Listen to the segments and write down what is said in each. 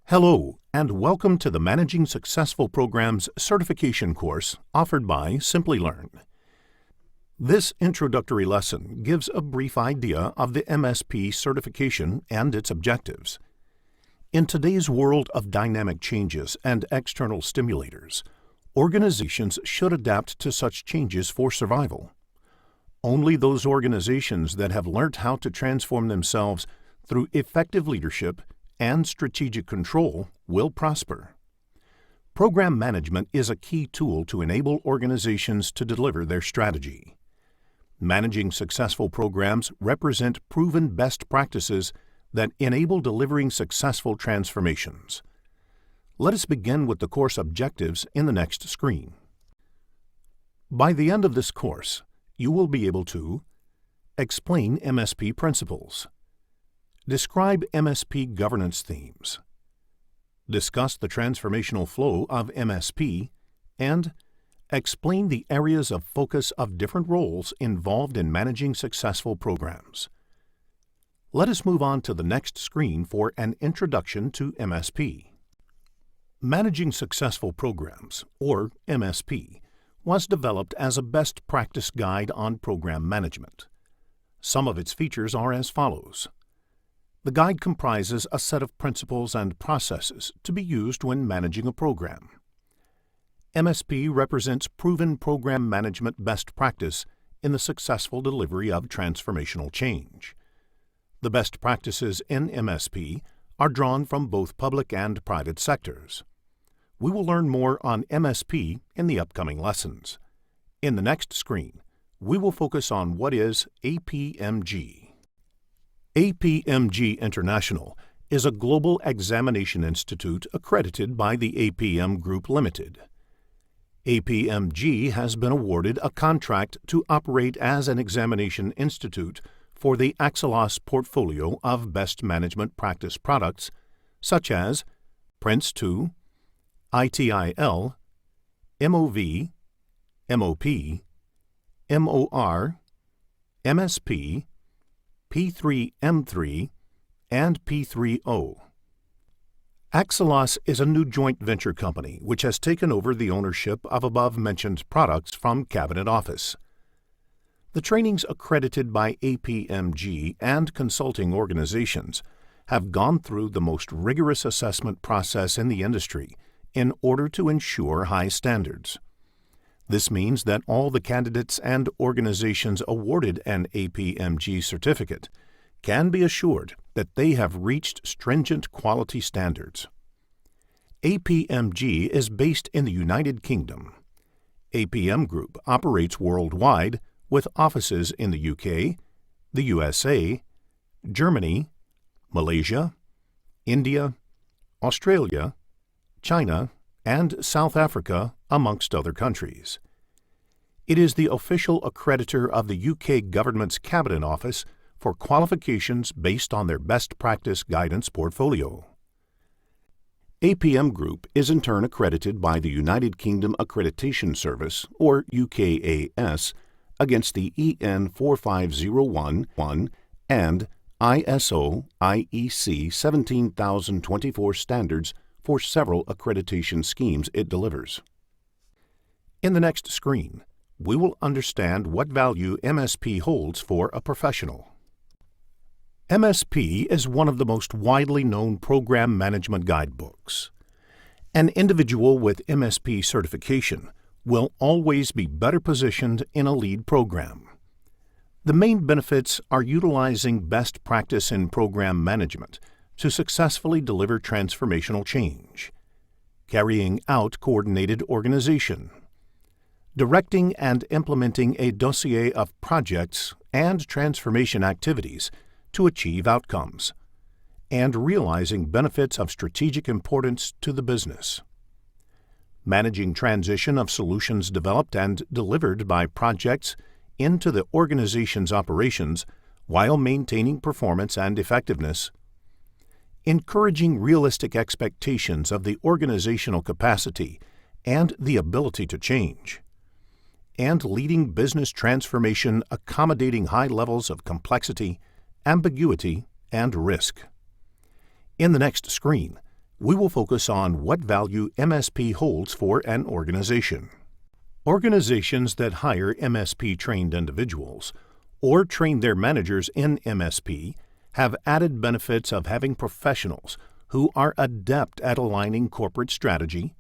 Hello, and welcome to the Managing Successful Programs certification course offered by Simplilearn. This introductory lesson gives a brief idea of the MSP certification and its objectives. In today's world of dynamic changes and external stimulators, organizations should adapt to such changes for survival. Only those organizations that have learned how to transform themselves through effective leadership and strategic control will prosper. Program management is a key tool to enable organizations to deliver their strategy. Managing successful programs represent proven best practices that enable delivering successful transformations. Let us begin with the course objectives in the next screen. By the end of this course, you will be able to explain MSP principles, describe MSP governance themes, discuss the transformational flow of MSP, and explain the areas of focus of different roles involved in managing successful programs. Let us move on to the next screen for an introduction to MSP. Managing Successful Programs, or MSP, was developed as a best practice guide on program management. Some of its features are as follows. The guide comprises a set of principles and processes to be used when managing a program. MSP represents proven program management best practice in the successful delivery of transformational change. The best practices in MSP are drawn from both public and private sectors. We will learn more on MSP in the upcoming lessons. In the next screen, we will focus on what is APMG. APMG International is a global examination institute accredited by the APM Group Limited. APMG has been awarded a contract to operate as an examination institute for the Axelos portfolio of best management practice products such as Prince2, ITIL, MOV, MOP, MOR, MSP, P3M3, and P3O. Axelos is a new joint venture company which has taken over the ownership of above-mentioned products from Cabinet Office. The trainings accredited by APMG and consulting organizations have gone through the most rigorous assessment process in the industry in order to ensure high standards. This means that all the candidates and organizations awarded an APMG certificate can be assured that they have reached stringent quality standards. APMG is based in the United Kingdom. APM Group operates worldwide with offices in the UK, the USA, Germany, Malaysia, India, Australia, China, and South Africa, amongst other countries. It is the official accreditor of the UK government's Cabinet Office for qualifications based on their best practice guidance portfolio. APM Group is in turn accredited by the United Kingdom Accreditation Service, or UKAS, against the EN 45011 and ISO IEC 17024 standards for several accreditation schemes it delivers. In the next screen, we will understand what value MSP holds for a professional. MSP is one of the most widely known program management guidebooks. An individual with MSP certification will always be better positioned in a lead program. The main benefits are utilizing best practice in program management to successfully deliver transformational change, carrying out coordinated organization, directing and implementing a dossier of projects and transformation activities to achieve outcomes, and realizing benefits of strategic importance to the business. Managing transition of solutions developed and delivered by projects into the organization's operations while maintaining performance and effectiveness, encouraging realistic expectations of the organizational capacity and the ability to change, and leading business transformation accommodating high levels of complexity, ambiguity, and risk. In the next screen, we will focus on what value MSP holds for an organization. Organizations that hire MSP-trained individuals or train their managers in MSP have added benefits of having professionals who are adept at aligning corporate strategy,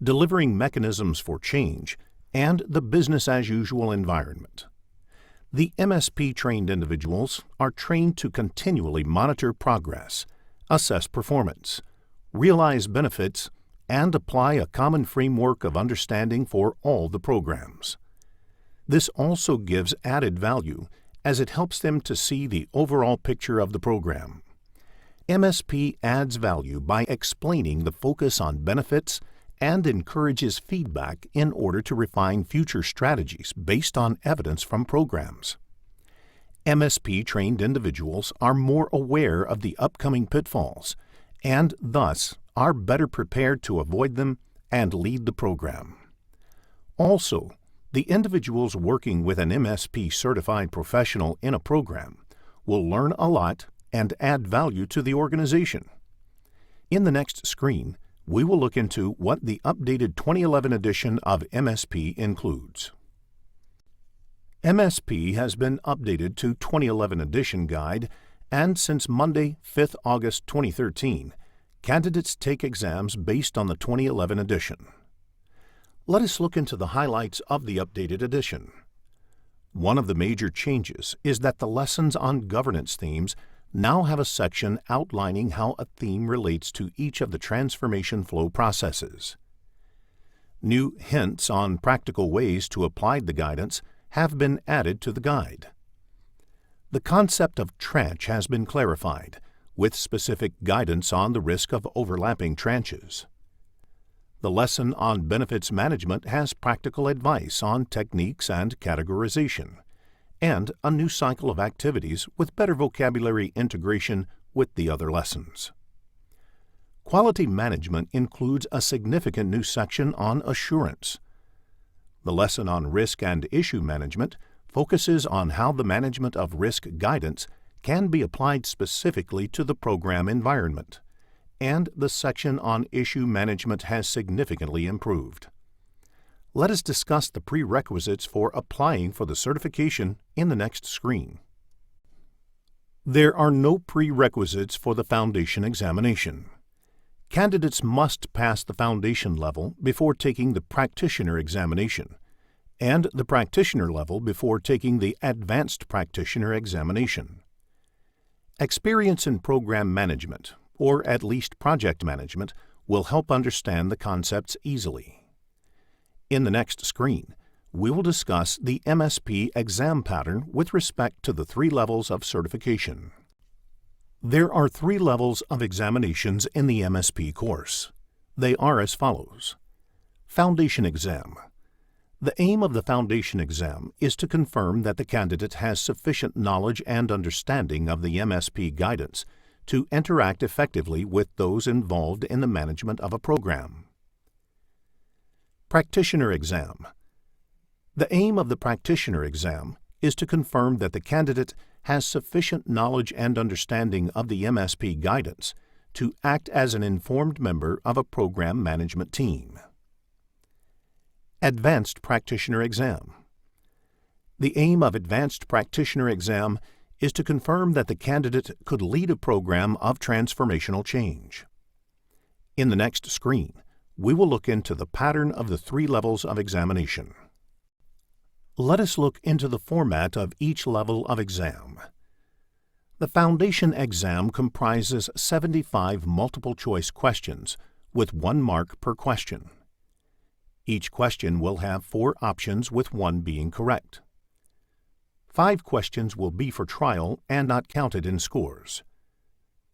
delivering mechanisms for change, and the business-as-usual environment. The MSP-trained individuals are trained to continually monitor progress, assess performance, realize benefits, and apply a common framework of understanding for all the programs. This also gives added value as it helps them to see the overall picture of the program. MSP adds value by explaining the focus on benefits and encourages feedback in order to refine future strategies based on evidence from programs. MSP-trained individuals are more aware of the upcoming pitfalls and thus are better prepared to avoid them and lead the program. Also, the individuals working with an MSP-certified professional in a program will learn a lot and add value to the organization. In the next screen, we will look into what the updated 2011 edition of MSP includes. MSP has been updated to 2011 edition guide, and since Monday, 5th August 2013, candidates take exams based on the 2011 edition. Let us look into the highlights of the updated edition. One of the major changes is that the lessons on governance themes now have a section outlining how a theme relates to each of the transformation flow processes. New hints on practical ways to apply the guidance have been added to the guide. The concept of tranche has been clarified, with specific guidance on the risk of overlapping tranches. The lesson on benefits management has practical advice on techniques and categorization, and a new cycle of activities with better vocabulary integration with the other lessons. Quality management includes a significant new section on assurance. The lesson on risk and issue management focuses on how the management of risk guidance can be applied specifically to the program environment, and the section on issue management has significantly improved. Let us discuss the prerequisites for applying for the certification in the next screen. There are no prerequisites for the foundation examination. Candidates must pass the foundation level before taking the practitioner examination, and the practitioner level before taking the advanced practitioner examination. Experience in program management, or at least project management, will help understand the concepts easily. In the next screen, we will discuss the MSP exam pattern with respect to the 3 levels of certification. There are 3 levels of examinations in the MSP course. They are as follows. Foundation exam. The aim of the foundation exam is to confirm that the candidate has sufficient knowledge and understanding of the MSP guidance to interact effectively with those involved in the management of a program. Practitioner exam. The aim of the practitioner exam is to confirm that the candidate has sufficient knowledge and understanding of the MSP guidance to act as an informed member of a program management team. Advanced practitioner exam. The aim of advanced practitioner exam is to confirm that the candidate could lead a program of transformational change. In the next screen, we will look into the pattern of the 3 levels of examination. Let us look into the format of each level of exam. The foundation exam comprises 75 multiple-choice questions with 1 mark per question. Each question will have 4 options with 1 being correct. 5 questions will be for trial and not counted in scores.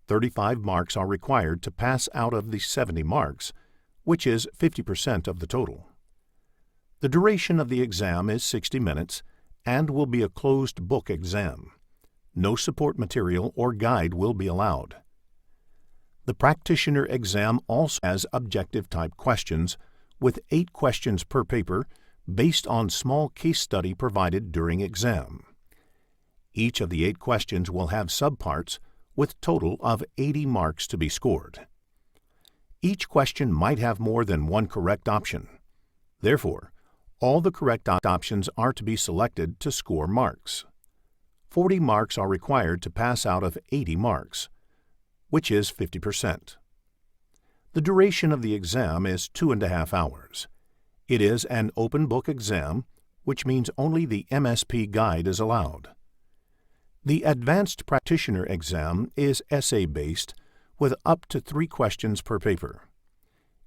35 marks are required to pass out of the 70 marks, which is 50% of the total. The duration of the exam is 60 minutes and will be a closed book exam. No support material or guide will be allowed. The practitioner exam also has objective-type questions with 8 questions per paper based on small case study provided during exam. Each of the 8 questions will have subparts with total of 80 marks to be scored. Each question might have more than one correct option. Therefore, all the correct options are to be selected to score marks. 40 marks are required to pass out of 80 marks, which is 50%. The duration of the exam is 2.5 hours. It is an open book exam, which means only the MSP guide is allowed. The Advanced Practitioner exam is essay-based with up to 3 questions per paper.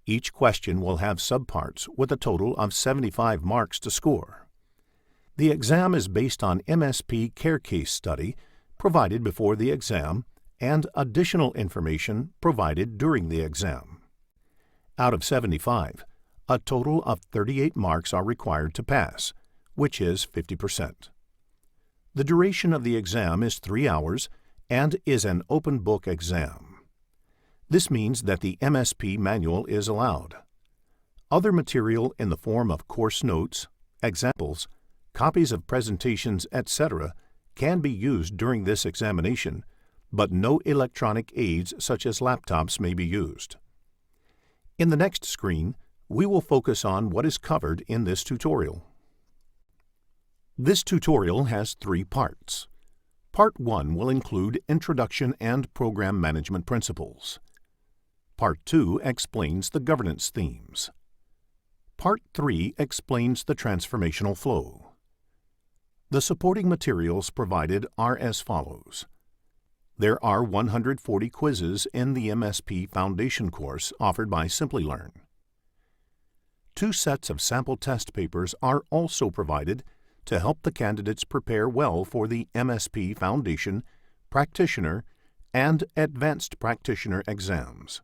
Each question will have subparts with a total of 75 marks to score. The exam is based on MSP care case study provided before the exam and additional information provided during the exam. Out of 75, a total of 38 marks are required to pass, which is 50%. The duration of the exam is 3 hours and is an open book exam. This means that the MSP manual is allowed. Other material in the form of course notes, examples, copies of presentations, etc. can be used during this examination, but no electronic aids such as laptops may be used. In the next screen, we will focus on what is covered in this tutorial. This tutorial has 3 parts. Part 1 will include Introduction and Program Management Principles. Part 2 explains the governance themes. Part 3 explains the transformational flow. The supporting materials provided are as follows. There are 140 quizzes in the MSP Foundation course offered by Simplilearn. 2 sets of sample test papers are also provided to help the candidates prepare well for the MSP Foundation, Practitioner, and Advanced Practitioner exams.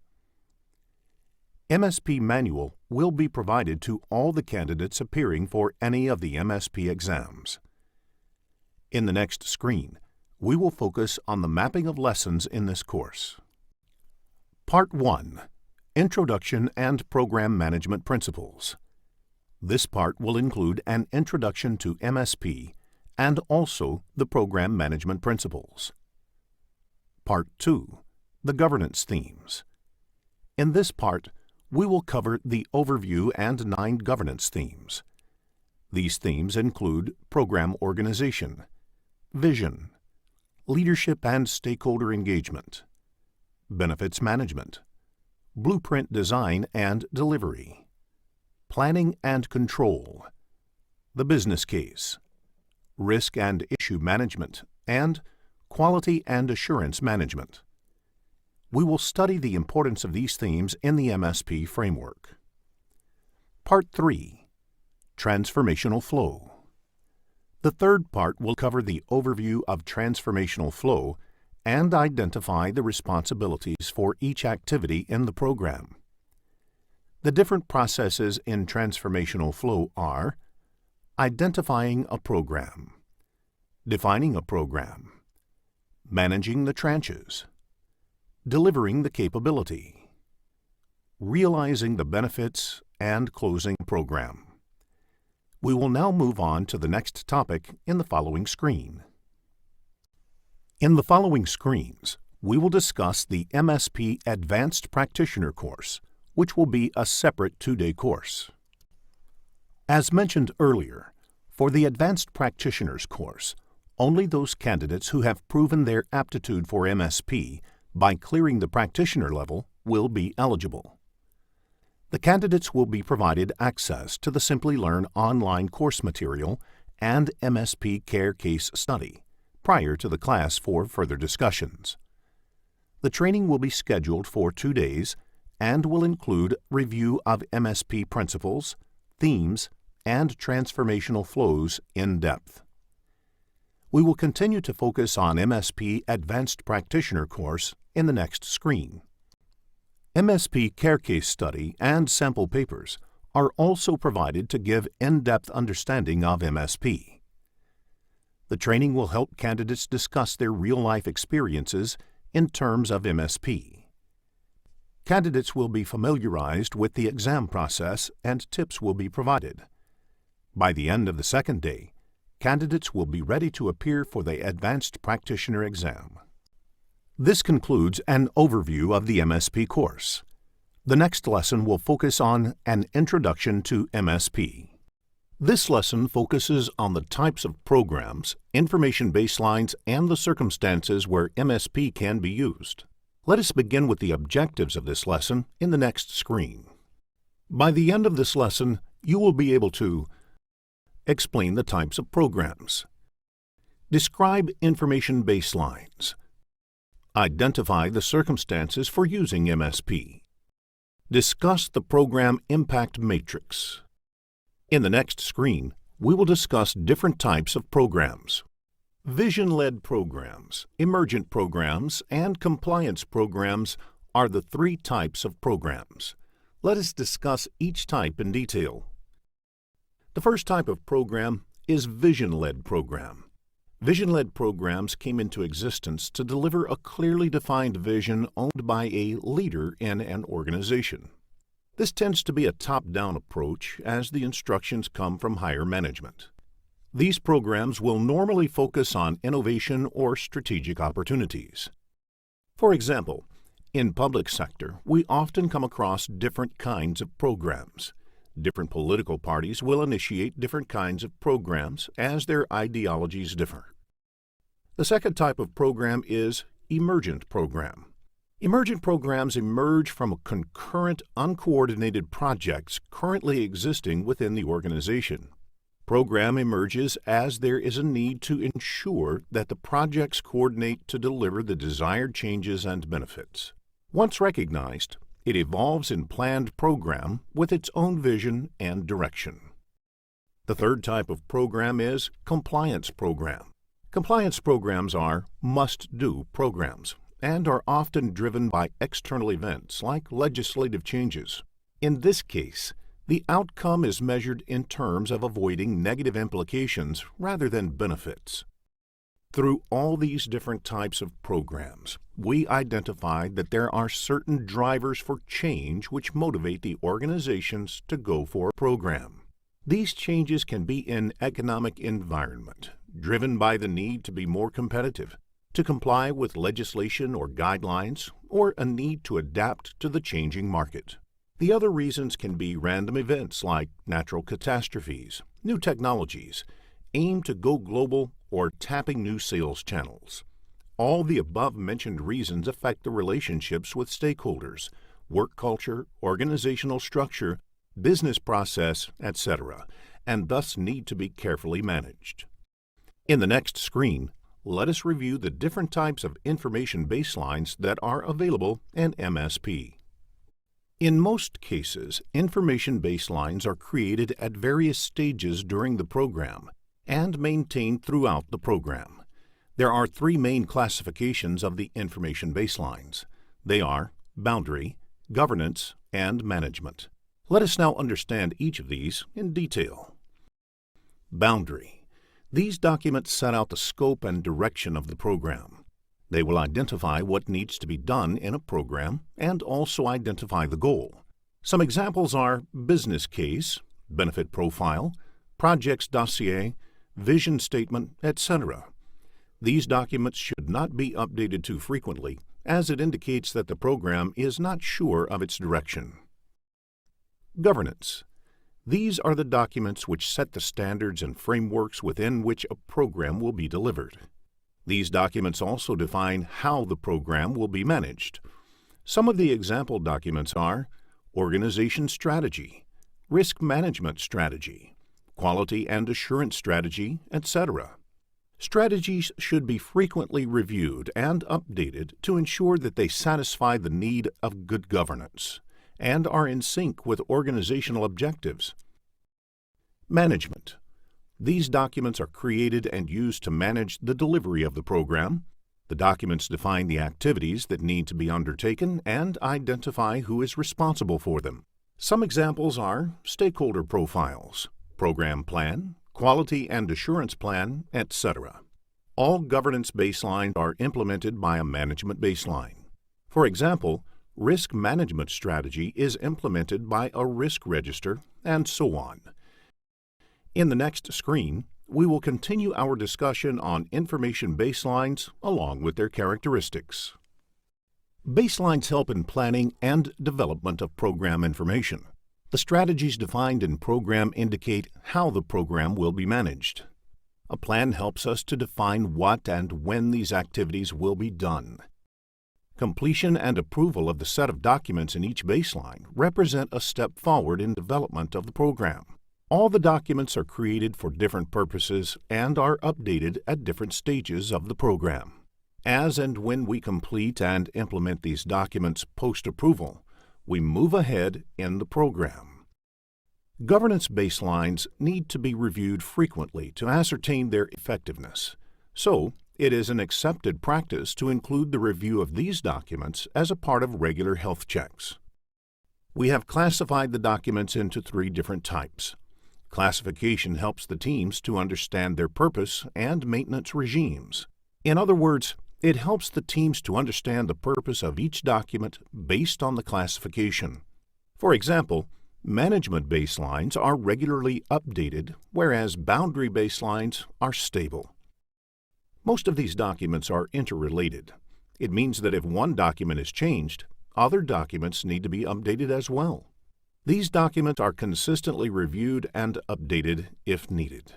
MSP Manual will be provided to all the candidates appearing for any of the MSP exams. In the next screen, we will focus on the mapping of lessons in this course. Part 1. Introduction and Program Management Principles. This part will include an introduction to MSP and also the Program Management Principles. Part 2. The Governance Themes. In this part, we will cover the overview and 9 governance themes. These themes include program organization, vision, leadership and stakeholder engagement, benefits management, blueprint design and delivery, planning and control, the business case, risk and issue management, and quality and assurance management. We will study the importance of these themes in the MSP framework. Part 3. Transformational Flow. The third part will cover the overview of transformational flow and identify the responsibilities for each activity in the program. The different processes in transformational flow are identifying a program, defining a program, managing the tranches, delivering the capability, realizing the benefits, and closing the program. We will now move on to the next topic in the following screen. In the following screens, we will discuss the MSP Advanced Practitioner course, which will be a separate 2-day course. As mentioned earlier, for the Advanced Practitioners course, only those candidates who have proven their aptitude for MSP by clearing the practitioner level will be eligible. The candidates will be provided access to the Simplilearn online course material and MSP care case study prior to the class for further discussions. The training will be scheduled for 2 days and will include review of MSP principles, themes, and transformational flows in depth. We will continue to focus on MSP Advanced Practitioner course in the next screen. MSP care case study and sample papers are also provided to give in-depth understanding of MSP. The training will help candidates discuss their real-life experiences in terms of MSP. Candidates will be familiarized with the exam process and tips will be provided. By the end of the second day, candidates will be ready to appear for the Advanced Practitioner exam. This concludes an overview of the MSP course. The next lesson will focus on an introduction to MSP. This lesson focuses on the types of programs, information baselines, and the circumstances where MSP can be used. Let us begin with the objectives of this lesson in the next screen. By the end of this lesson, you will be able to explain the types of programs, describe information baselines, identify the circumstances for using MSP, discuss the program impact matrix. In the next screen, we will discuss different types of programs. Vision-led programs, emergent programs, and compliance programs are the three types of programs. Let us discuss each type in detail. The first type of program is vision-led program. Vision-led programs came into existence to deliver a clearly defined vision owned by a leader in an organization. This tends to be a top-down approach as the instructions come from higher management. These programs will normally focus on innovation or strategic opportunities. For example, in public sector, we often come across different kinds of programs. Different political parties will initiate different kinds of programs as their ideologies differ. The second type of program is emergent program. Emergent programs emerge from concurrent, uncoordinated projects currently existing within the organization. Program emerges as there is a need to ensure that the projects coordinate to deliver the desired changes and benefits. Once recognized, it evolves in planned program with its own vision and direction. The third type of program is compliance program. Compliance programs are must-do programs and are often driven by external events like legislative changes. In this case, the outcome is measured in terms of avoiding negative implications rather than benefits. Through all these different types of programs, we identified that there are certain drivers for change which motivate the organizations to go for a program. These changes can be in economic environment, driven by the need to be more competitive, to comply with legislation or guidelines, or a need to adapt to the changing market. The other reasons can be random events like natural catastrophes, new technologies, aim to go global, or tapping new sales channels. All the above-mentioned reasons affect the relationships with stakeholders, work culture, organizational structure, business process, etc., and thus need to be carefully managed. In the next screen, let us review the different types of information baselines that are available in MSP. In most cases, information baselines are created at various stages during the program and maintained throughout the program. There are three main classifications of the information baselines. They are boundary, governance, and management. Let us now understand each of these in detail. Boundary. These documents set out the scope and direction of the program. They will identify what needs to be done in a program and also identify the goal. Some examples are business case, benefit profile, projects dossier, vision statement, etc. These documents should not be updated too frequently, as it indicates that the program is not sure of its direction. Governance. These are the documents which set the standards and frameworks within which a program will be delivered. These documents also define how the program will be managed. Some of the example documents are organization strategy, risk management strategy, quality and assurance strategy, etc. Strategies should be frequently reviewed and updated to ensure that they satisfy the need of good governance and are in sync with organizational objectives. Management. These documents are created and used to manage the delivery of the program. The documents define the activities that need to be undertaken and identify who is responsible for them. Some examples are stakeholder profiles, program plan, quality and assurance plan, etc. All governance baselines are implemented by a management baseline. For example, risk management strategy is implemented by a risk register, and so on. In the next screen, we will continue our discussion on information baselines along with their characteristics. Baselines help in planning and development of program information. The strategies defined in program indicate how the program will be managed. A plan helps us to define what and when these activities will be done. Completion and approval of the set of documents in each baseline represent a step forward in development of the program. All the documents are created for different purposes and are updated at different stages of the program. As and when we complete and implement these documents post-approval, we move ahead in the program. Governance baselines need to be reviewed frequently to ascertain their effectiveness. So, it is an accepted practice to include the review of these documents as a part of regular health checks. We have classified the documents into 3 different types. Classification helps the teams to understand their purpose and maintenance regimes. In other words, it helps the teams to understand the purpose of each document based on the classification. For example, management baselines are regularly updated, whereas boundary baselines are stable. Most of these documents are interrelated. It means that if one document is changed, other documents need to be updated as well. These documents are consistently reviewed and updated if needed.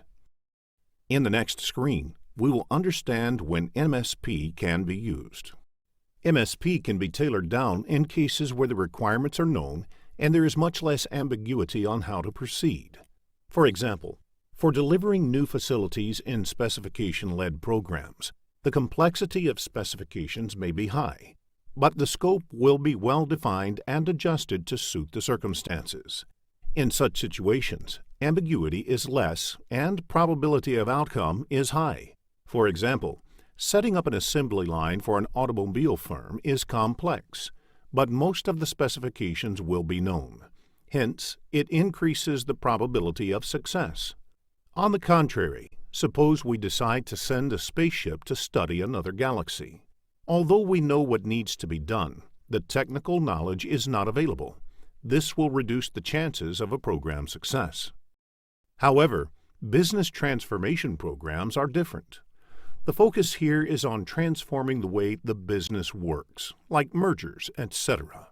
In the next screen, we will understand when MSP can be used. MSP can be tailored down in cases where the requirements are known and there is much less ambiguity on how to proceed. For example, for delivering new facilities in specification-led programs, the complexity of specifications may be high, but the scope will be well defined and adjusted to suit the circumstances. In such situations, ambiguity is less and probability of outcome is high. For example, setting up an assembly line for an automobile firm is complex, but most of the specifications will be known. Hence, it increases the probability of success. On the contrary, suppose we decide to send a spaceship to study another galaxy. Although we know what needs to be done, the technical knowledge is not available. This will reduce the chances of a program success. However, business transformation programs are different. The focus here is on transforming the way the business works, like mergers, etc.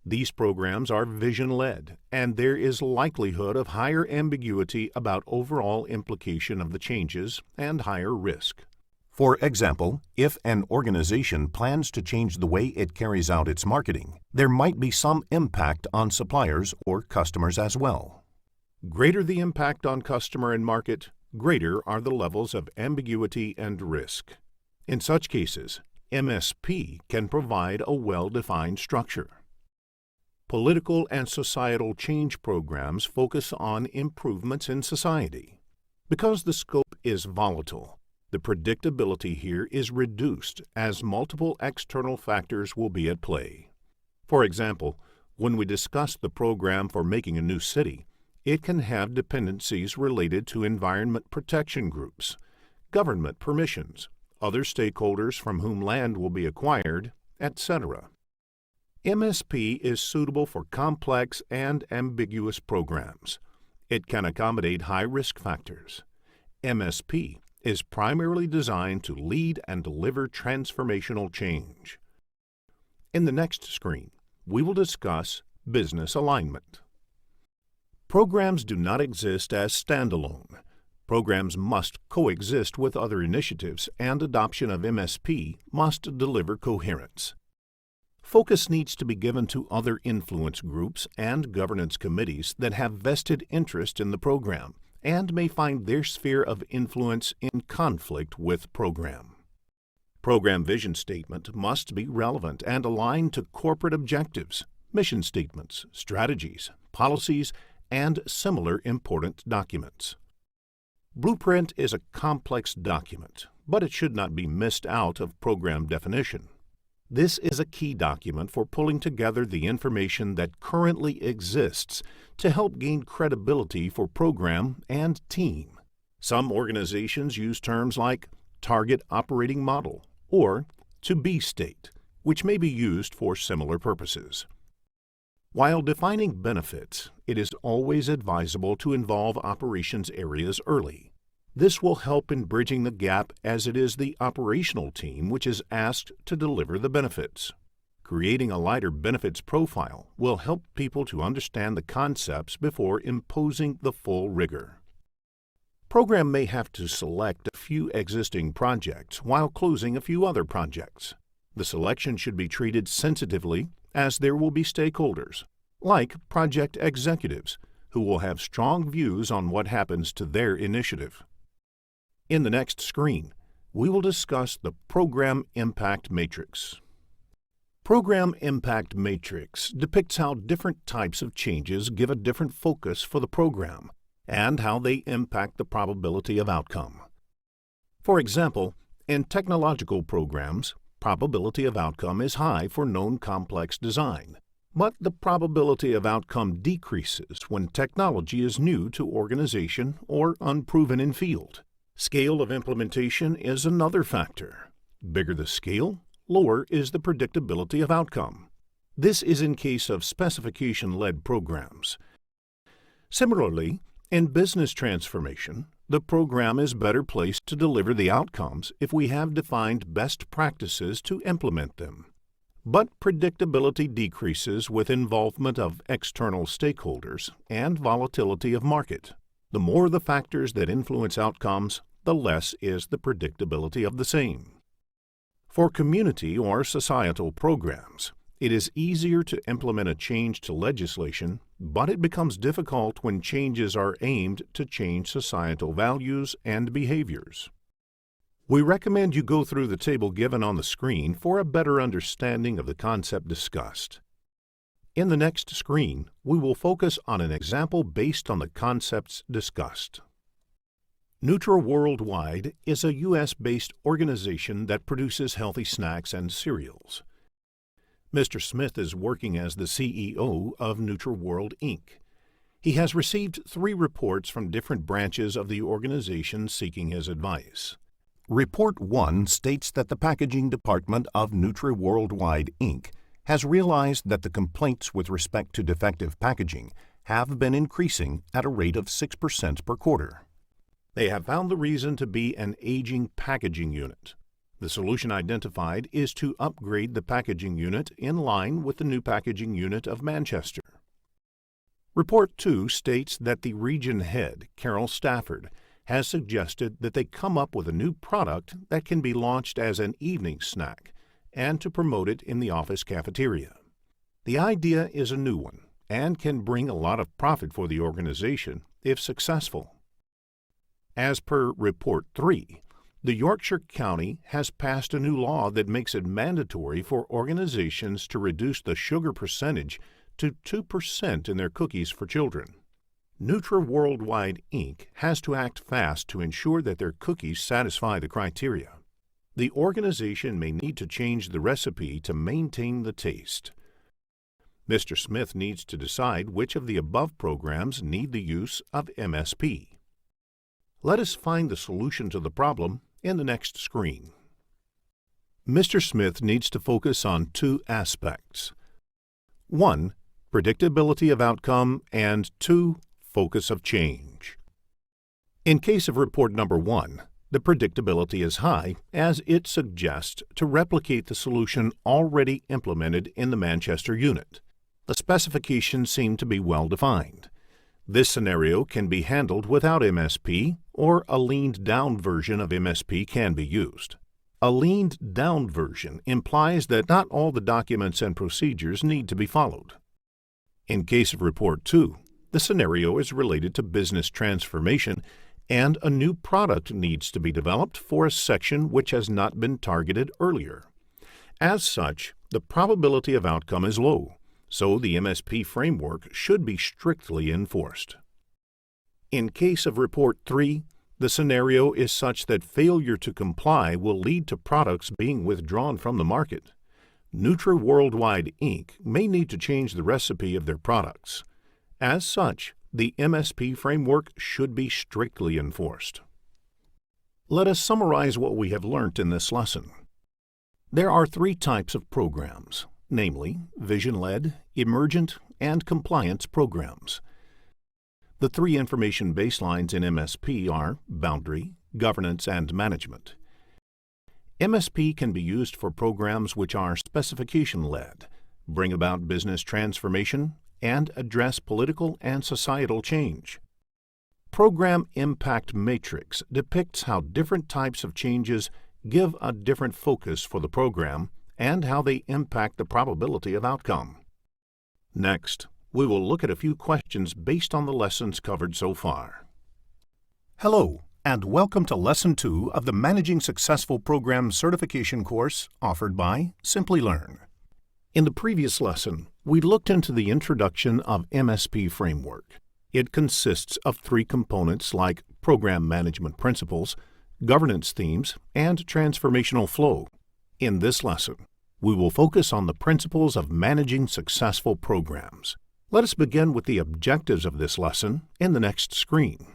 These programs are vision-led, and there is likelihood of higher ambiguity about overall implication of the changes and higher risk. For example, if an organization plans to change the way it carries out its marketing, there might be some impact on suppliers or customers as well. Greater the impact on customer and market, greater are the levels of ambiguity and risk. In such cases, MSP can provide a well-defined structure. Political and societal change programs focus on improvements in society. Because the scope is volatile, the predictability here is reduced as multiple external factors will be at play. For example, when we discuss the program for making a new city, it can have dependencies related to environment protection groups, government permissions, other stakeholders from whom land will be acquired, etc. MSP is suitable for complex and ambiguous programs. It can accommodate high-risk factors. MSP is primarily designed to lead and deliver transformational change. In the next screen, we will discuss business alignment. Programs do not exist as standalone. Programs must coexist with other initiatives, and adoption of MSP must deliver coherence. Focus needs to be given to other influence groups and governance committees that have vested interest in the program and may find their sphere of influence in conflict with program. Program vision statement must be relevant and aligned to corporate objectives, mission statements, strategies, policies, and similar important documents. Blueprint is a complex document, but it should not be missed out of program definition. This is a key document for pulling together the information that currently exists to help gain credibility for program and team. Some organizations use terms like target operating model or to-be state, which may be used for similar purposes. While defining benefits, it is always advisable to involve operations areas early. This will help in bridging the gap as it is the operational team which is asked to deliver the benefits. Creating a lighter benefits profile will help people to understand the concepts before imposing the full rigor. Program may have to select a few existing projects while closing a few other projects. The selection should be treated sensitively, as there will be stakeholders, like project executives, who will have strong views on what happens to their initiative. In the next screen, we will discuss the Program Impact Matrix. Program Impact Matrix depicts how different types of changes give a different focus for the program and how they impact the probability of outcome. For example, in technological programs, probability of outcome is high for known complex design, but the probability of outcome decreases when technology is new to organization or unproven in field. Scale of implementation is another factor. Bigger the scale, lower is the predictability of outcome. This is in case of specification-led programs. Similarly, in business transformation, the program is better placed to deliver the outcomes if we have defined best practices to implement them. But predictability decreases with involvement of external stakeholders and volatility of market. The more the factors that influence outcomes, the less is the predictability of the same. For community or societal programs, it is easier to implement a change to legislation, but it becomes difficult when changes are aimed to change societal values and behaviors. We recommend you go through the table given on the screen for a better understanding of the concept discussed. In the next screen, we will focus on an example based on the concepts discussed. Nutra Worldwide is a U.S.-based organization that produces healthy snacks and cereals. Mr. Smith is working as the CEO of NutraWorld, Inc. He has received 3 reports from different branches of the organization seeking his advice. Report 1 states that the packaging department of Nutra Worldwide, Inc. has realized that the complaints with respect to defective packaging have been increasing at a rate of 6% per quarter. They have found the reason to be an aging packaging unit. The solution identified is to upgrade the packaging unit in line with the new packaging unit of Manchester. Report 2 states that the region head, Carol Stafford, has suggested that they come up with a new product that can be launched as an evening snack and to promote it in the office cafeteria. The idea is a new one and can bring a lot of profit for the organization if successful. As per Report 3, the Yorkshire County has passed a new law that makes it mandatory for organizations to reduce the sugar percentage to 2% in their cookies for children. Nutra Worldwide, Inc. has to act fast to ensure that their cookies satisfy the criteria. The organization may need to change the recipe to maintain the taste. Mr. Smith needs to decide which of the above programs need the use of MSP. Let us find the solution to the problem in the next screen. Mr. Smith needs to focus on 2 aspects. 1. Predictability of outcome, and 2. Focus of change. In case of report number 1, the predictability is high as it suggests to replicate the solution already implemented in the Manchester unit. The specifications seem to be well defined. This scenario can be handled without MSP, or a leaned-down version of MSP can be used. A leaned-down version implies that not all the documents and procedures need to be followed. In case of Report 2, the scenario is related to business transformation, and a new product needs to be developed for a section which has not been targeted earlier. As such, the probability of outcome is low, so the MSP framework should be strictly enforced. In case of Report 3, the scenario is such that failure to comply will lead to products being withdrawn from the market. Nutra Worldwide, Inc. may need to change the recipe of their products. As such, the MSP framework should be strictly enforced. Let us summarize what we have learned in this lesson. There are 3 types of programs, namely vision-led, emergent, and compliance programs. The 3 information baselines in MSP are boundary, governance, and management. MSP can be used for programs which are specification-led, bring about business transformation, and address political and societal change. Program Impact Matrix depicts how different types of changes give a different focus for the program and how they impact the probability of outcome. Next, we will look at a few questions based on the lessons covered so far. Hello, and welcome to Lesson 2 of the Managing Successful Programs certification course offered by Simplilearn. In the previous lesson, we looked into the introduction of MSP framework. It consists of 3 components like program management principles, governance themes, and transformational flow. In this lesson, we will focus on the principles of managing successful programs. Let us begin with the objectives of this lesson in the next screen.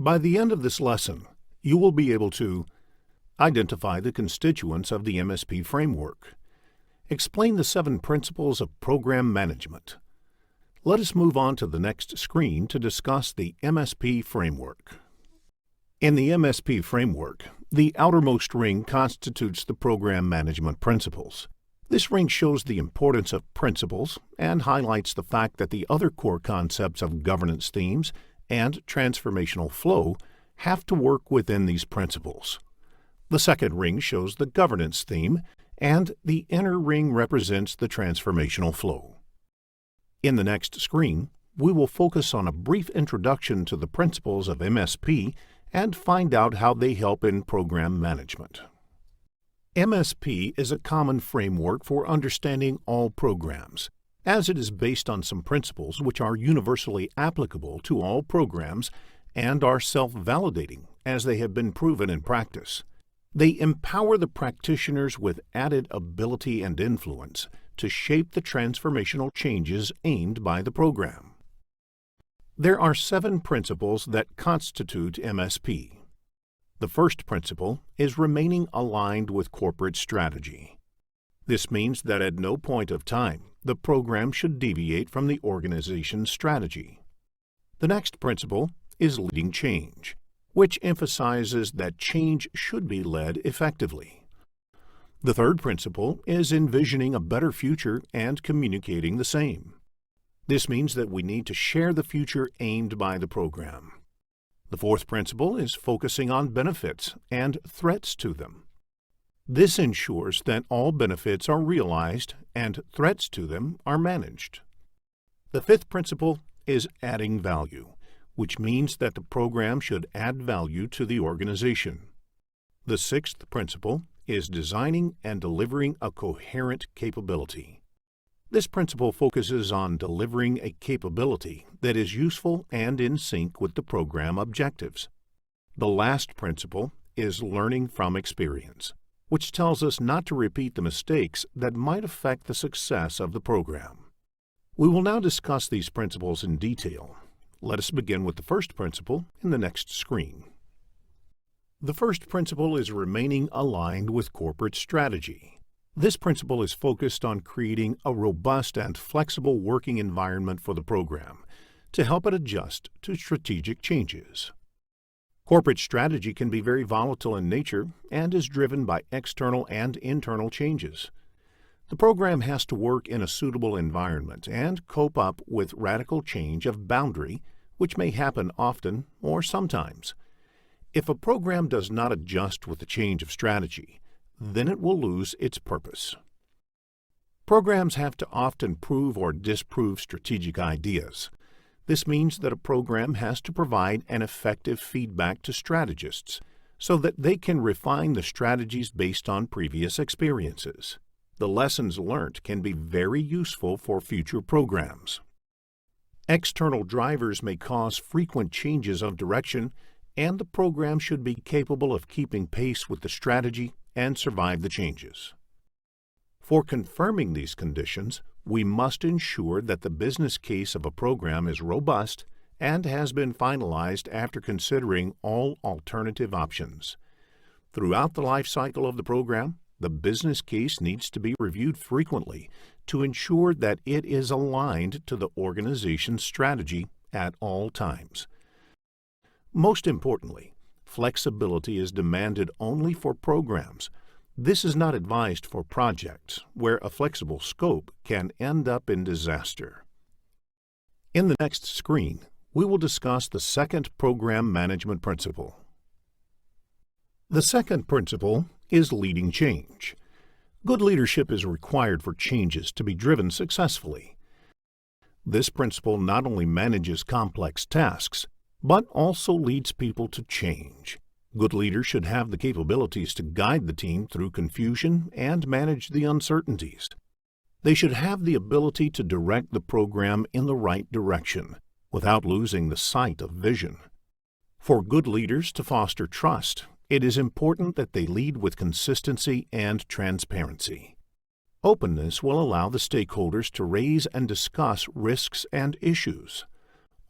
By the end of this lesson, you will be able to identify the constituents of the MSP framework, explain the 7 principles of program management. Let us move on to the next screen to discuss the MSP framework. In the MSP framework, the outermost ring constitutes the program management principles. This ring shows the importance of principles and highlights the fact that the other core concepts of governance themes and transformational flow have to work within these principles. The second ring shows the governance theme, and the inner ring represents the transformational flow. In the next screen, we will focus on a brief introduction to the principles of MSP and find out how they help in program management. MSP is a common framework for understanding all programs, as it is based on some principles which are universally applicable to all programs and are self-validating as they have been proven in practice. They empower the practitioners with added ability and influence to shape the transformational changes aimed by the program. There are 7 principles that constitute MSP. The first principle is remaining aligned with corporate strategy. This means that at no point of time the program should deviate from the organization's strategy. The next principle is leading change, which emphasizes that change should be led effectively. The third principle is envisioning a better future and communicating the same. This means that we need to share the future aimed by the program. The fourth principle is focusing on benefits and threats to them. This ensures that all benefits are realized and threats to them are managed. The fifth principle is adding value, which means that the program should add value to the organization. The sixth principle is designing and delivering a coherent capability. This principle focuses on delivering a capability that is useful and in sync with the program objectives. The last principle is learning from experience, which tells us not to repeat the mistakes that might affect the success of the program. We will now discuss these principles in detail. Let us begin with the first principle in the next screen. The first principle is remaining aligned with corporate strategy. This principle is focused on creating a robust and flexible working environment for the program to help it adjust to strategic changes. Corporate strategy can be very volatile in nature and is driven by external and internal changes. The program has to work in a suitable environment and cope up with radical change of boundary, which may happen often or sometimes. If a program does not adjust with the change of strategy, then it will lose its purpose. Programs have to often prove or disprove strategic ideas. This means that a program has to provide an effective feedback to strategists so that they can refine the strategies based on previous experiences. The lessons learned can be very useful for future programs. External drivers may cause frequent changes of direction, and the program should be capable of keeping pace with the strategy and survive the changes. For confirming these conditions, we must ensure that the business case of a program is robust and has been finalized after considering all alternative options. Throughout the life cycle of the program, the business case needs to be reviewed frequently to ensure that it is aligned to the organization's strategy at all times. Most importantly, Flexibility is demanded only for programs. This is not advised for projects, where a flexible scope can end up in disaster. In the next screen, we will discuss the second program management principle. The second principle is leading change. Good leadership is required for changes to be driven successfully. This principle not only manages complex tasks, but also leads people to change. Good leaders should have the capabilities to guide the team through confusion and manage the uncertainties. They should have the ability to direct the program in the right direction without losing the sight of vision. For good leaders to foster trust, it is important that they lead with consistency and transparency. Openness will allow the stakeholders to raise and discuss risks and issues.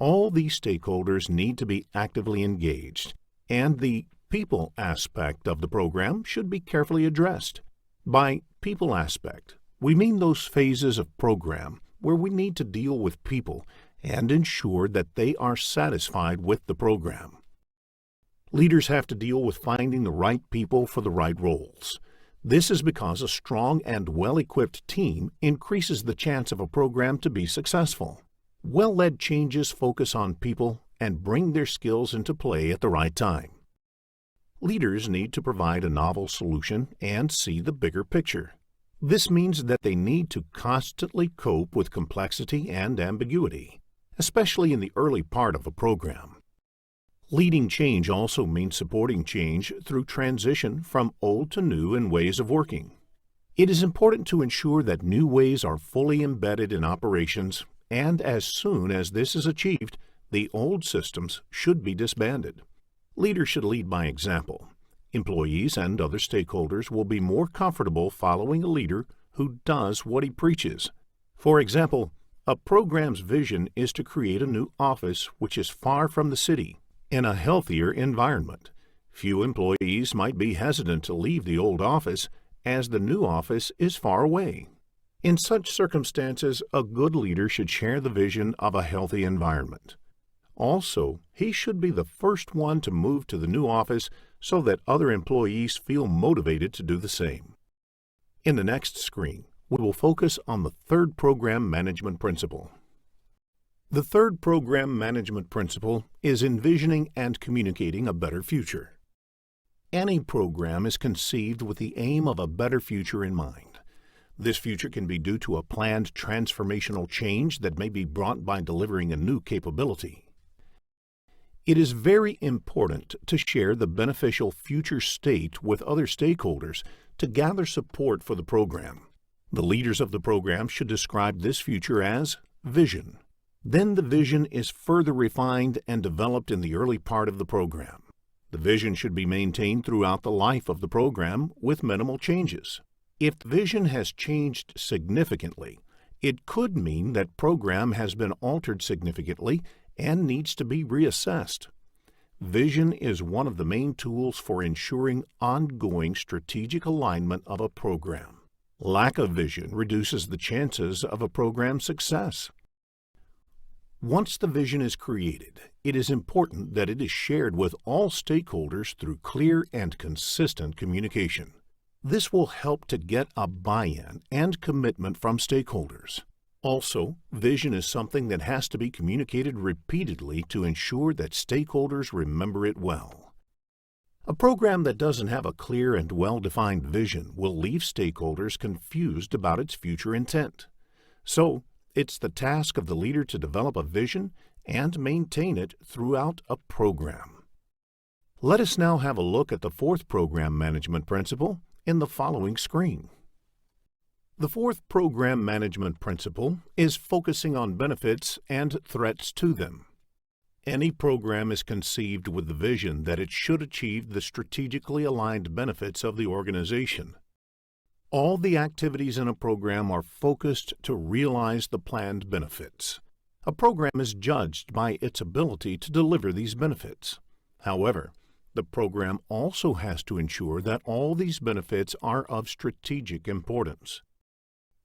All these stakeholders need to be actively engaged, and the people aspect of the program should be carefully addressed. By people aspect, we mean those phases of program where we need to deal with people and ensure that they are satisfied with the program. Leaders have to deal with finding the right people for the right roles. This is because a strong and well-equipped team increases the chance of a program to be successful. Well-led changes focus on people and bring their skills into play at the right time. Leaders need to provide a novel solution and see the bigger picture. This means that they need to constantly cope with complexity and ambiguity, especially in the early part of a program. Leading change also means supporting change through transition from old to new in ways of working. It is important to ensure that new ways are fully embedded in operations, and as soon as this is achieved, the old systems should be disbanded. Leaders should lead by example. Employees and other stakeholders will be more comfortable following a leader who does what he preaches. For example, a program's vision is to create a new office which is far from the city, in a healthier environment. Few employees might be hesitant to leave the old office as the new office is far away. In such circumstances, a good leader should share the vision of a healthy environment. Also, he should be the first one to move to the new office so that other employees feel motivated to do the same. In the next screen, we will focus on the third program management principle. The third program management principle is envisioning and communicating a better future. Any program is conceived with the aim of a better future in mind. This future can be due to a planned transformational change that may be brought by delivering a new capability. It is very important to share the beneficial future state with other stakeholders to gather support for the program. The leaders of the program should describe this future as vision. Then the vision is further refined and developed in the early part of the program. The vision should be maintained throughout the life of the program with minimal changes. If the vision has changed significantly, it could mean that program has been altered significantly and needs to be reassessed. Vision is one of the main tools for ensuring ongoing strategic alignment of a program. Lack of vision reduces the chances of a program's success. Once the vision is created, it is important that it is shared with all stakeholders through clear and consistent communication. This will help to get a buy-in and commitment from stakeholders. Also, vision is something that has to be communicated repeatedly to ensure that stakeholders remember it well. A program that doesn't have a clear and well-defined vision will leave stakeholders confused about its future intent. So, it's the task of the leader to develop a vision and maintain it throughout a program. Let us now have a look at the fourth program management principle in the following screen. The fourth program management principle is focusing on benefits and threats to them. Any program is conceived with the vision that it should achieve the strategically aligned benefits of the organization. All the activities in a program are focused to realize the planned benefits. A program is judged by its ability to deliver these benefits. However, the program also has to ensure that all these benefits are of strategic importance.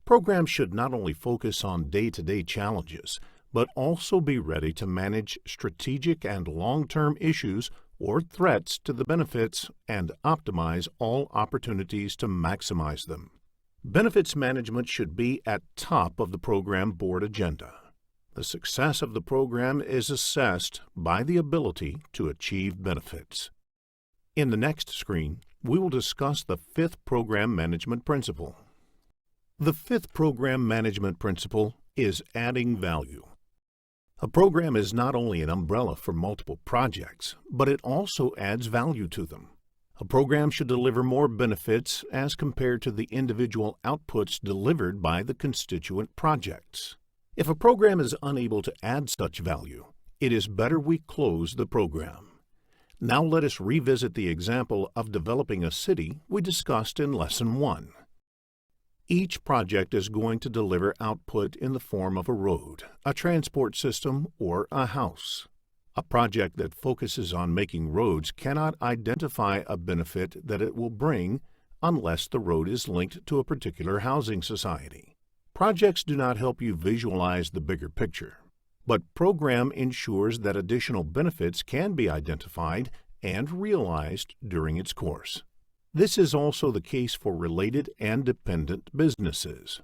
Programs should not only focus on day-to-day challenges, but also be ready to manage strategic and long-term issues or threats to the benefits and optimize all opportunities to maximize them. Benefits management should be at top of the program board agenda. The success of the program is assessed by the ability to achieve benefits. In the next screen, we will discuss the fifth program management principle. The fifth program management principle is adding value. A program is not only an umbrella for multiple projects, but it also adds value to them. A program should deliver more benefits as compared to the individual outputs delivered by the constituent projects. If a program is unable to add such value, it is better we close the program. Now let us revisit the example of developing a city we discussed in Lesson 1. Each project is going to deliver output in the form of a road, a transport system, or a house. A project that focuses on making roads cannot identify a benefit that it will bring unless the road is linked to a particular housing society. Projects do not help you visualize the bigger picture, but program ensures that additional benefits can be identified and realized during its course. This is also the case for related and dependent businesses.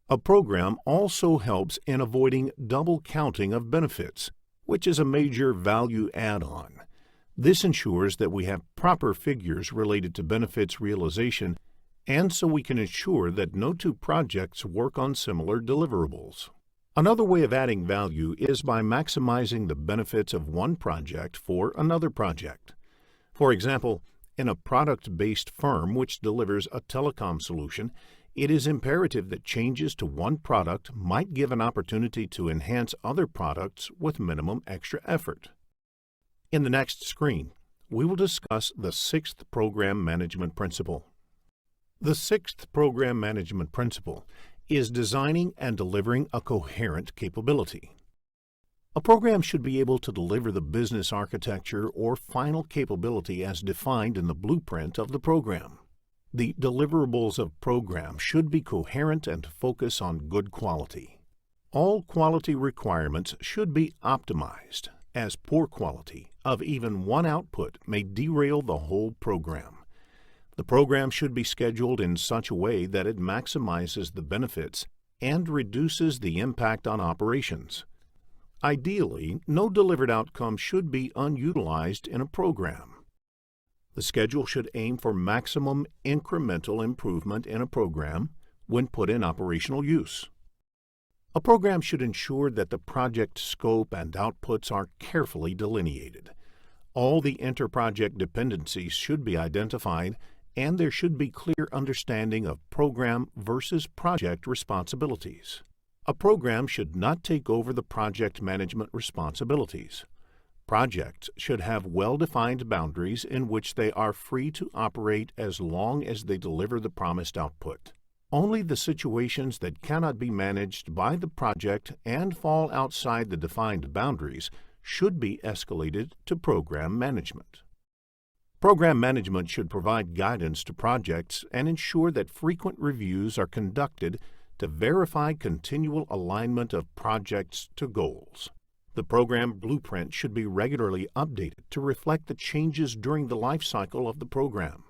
A program also helps in avoiding double counting of benefits, which is a major value add-on. This ensures that we have proper figures related to benefits realization, and so we can ensure that no two projects work on similar deliverables. Another way of adding value is by maximizing the benefits of one project for another project. For example, in a product-based firm which delivers a telecom solution, it is imperative that changes to one product might give an opportunity to enhance other products with minimum extra effort. In the next screen, we will discuss the sixth program management principle. The sixth program management principle is designing and delivering a coherent capability. A program should be able to deliver the business architecture or final capability as defined in the blueprint of the program. The deliverables of program should be coherent and focus on good quality. All quality requirements should be optimized, as poor quality of even one output may derail the whole program. The program should be scheduled in such a way that it maximizes the benefits and reduces the impact on operations. Ideally, no delivered outcome should be unutilized in a program. The schedule should aim for maximum incremental improvement in a program when put in operational use. A program should ensure that the project scope and outputs are carefully delineated. All the inter-project dependencies should be identified, and there should be clear understanding of program versus project responsibilities. A program should not take over the project management responsibilities. Projects should have well-defined boundaries in which they are free to operate as long as they deliver the promised output. Only the situations that cannot be managed by the project and fall outside the defined boundaries should be escalated to program management. Program management should provide guidance to projects and ensure that frequent reviews are conducted to verify continual alignment of projects to goals. The program blueprint should be regularly updated to reflect the changes during the life cycle of the program.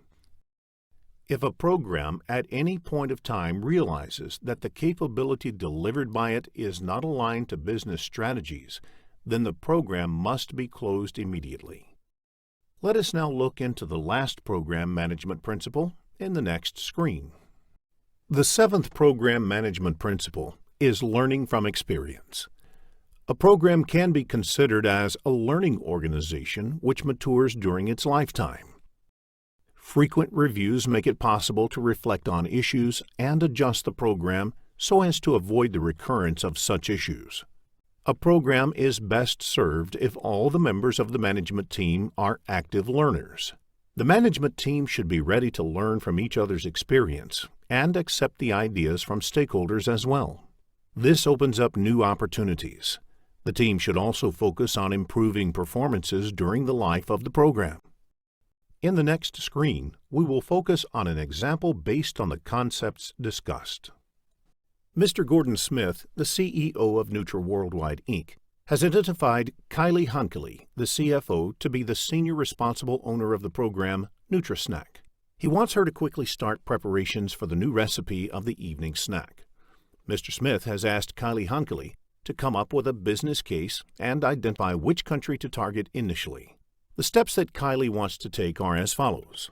If a program at any point of time realizes that the capability delivered by it is not aligned to business strategies, then the program must be closed immediately. Let us now look into the last program management principle in the next screen. The seventh program management principle is learning from experience. A program can be considered as a learning organization which matures during its lifetime. Frequent reviews make it possible to reflect on issues and adjust the program so as to avoid the recurrence of such issues. A program is best served if all the members of the management team are active learners. The management team should be ready to learn from each other's experience and accept the ideas from stakeholders as well. This opens up new opportunities. The team should also focus on improving performances during the life of the program. In the next screen, we will focus on an example based on the concepts discussed. Mr. Gordon Smith, the CEO of Nutra Worldwide, Inc., has identified Kylie Hunkley, the CFO, to be the senior responsible owner of the program NutriSnack. He wants her to quickly start preparations for the new recipe of the evening snack. Mr. Smith has asked Kylie Hunkley to come up with a business case and identify which country to target initially. The steps that Kylie wants to take are as follows.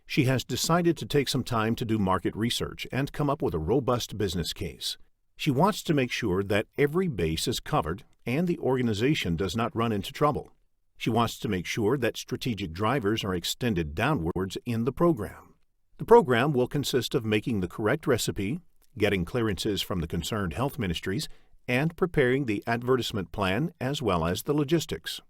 She has decided to take some time to do market research and come up with a robust business case. She wants to make sure that every base is covered and the organization does not run into trouble. She wants to make sure that strategic drivers are extended downwards in the program. The program will consist of making the correct recipe, getting clearances from the concerned health ministries, and preparing the advertisement plan as well as the logistics.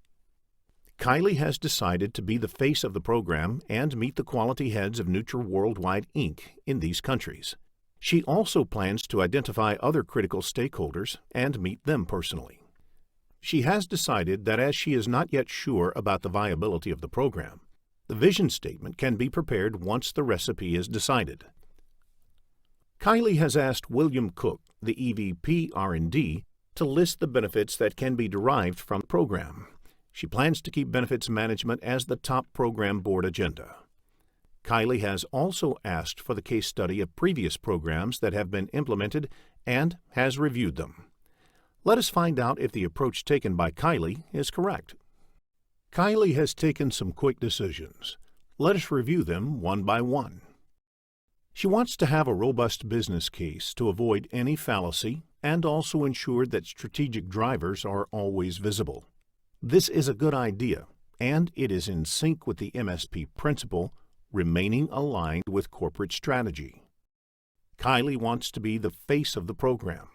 Kylie has decided to be the face of the program and meet the quality heads of Nutri Worldwide Inc. in these countries. She also plans to identify other critical stakeholders and meet them personally. She has decided that as she is not yet sure about the viability of the program, the vision statement can be prepared once the recipe is decided. Kylie has asked William Cook, the EVP R&D, to list the benefits that can be derived from the program. She plans to keep benefits management as the top program board agenda. Kylie has also asked for the case study of previous programs that have been implemented and has reviewed them. Let us find out if the approach taken by Kylie is correct. Kylie has taken some quick decisions. Let us review them one by one. She wants to have a robust business case to avoid any fallacy and also ensure that strategic drivers are always visible. This is a good idea, and it is in sync with the MSP principle, remaining aligned with corporate strategy. Kylie wants to be the face of the program.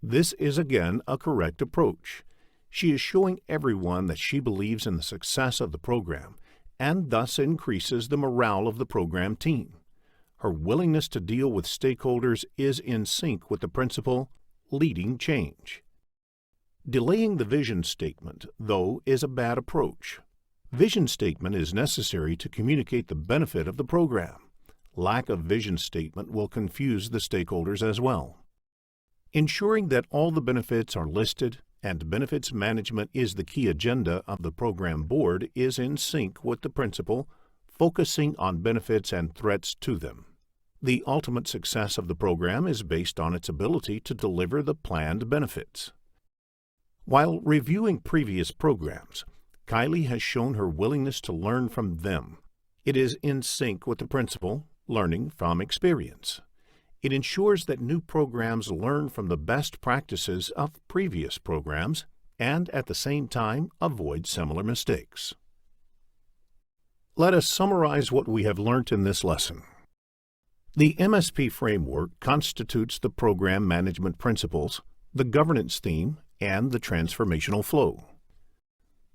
This is again a correct approach. She is showing everyone that she believes in the success of the program and thus increases the morale of the program team. Her willingness to deal with stakeholders is in sync with the principle, leading change. Delaying the vision statement, though, is a bad approach. Vision statement is necessary to communicate the benefit of the program. Lack of vision statement will confuse the stakeholders as well. Ensuring that all the benefits are listed and benefits management is the key agenda of the program board is in sync with the principle, focusing on benefits and threats to them. The ultimate success of the program is based on its ability to deliver the planned benefits. While reviewing previous programs, Kylie has shown her willingness to learn from them. It is in sync with the principle, learning from experience. It ensures that new programs learn from the best practices of previous programs and at the same time avoid similar mistakes. Let us summarize what we have learned in this lesson. The MSP framework constitutes the program management principles, the governance theme, and the transformational flow.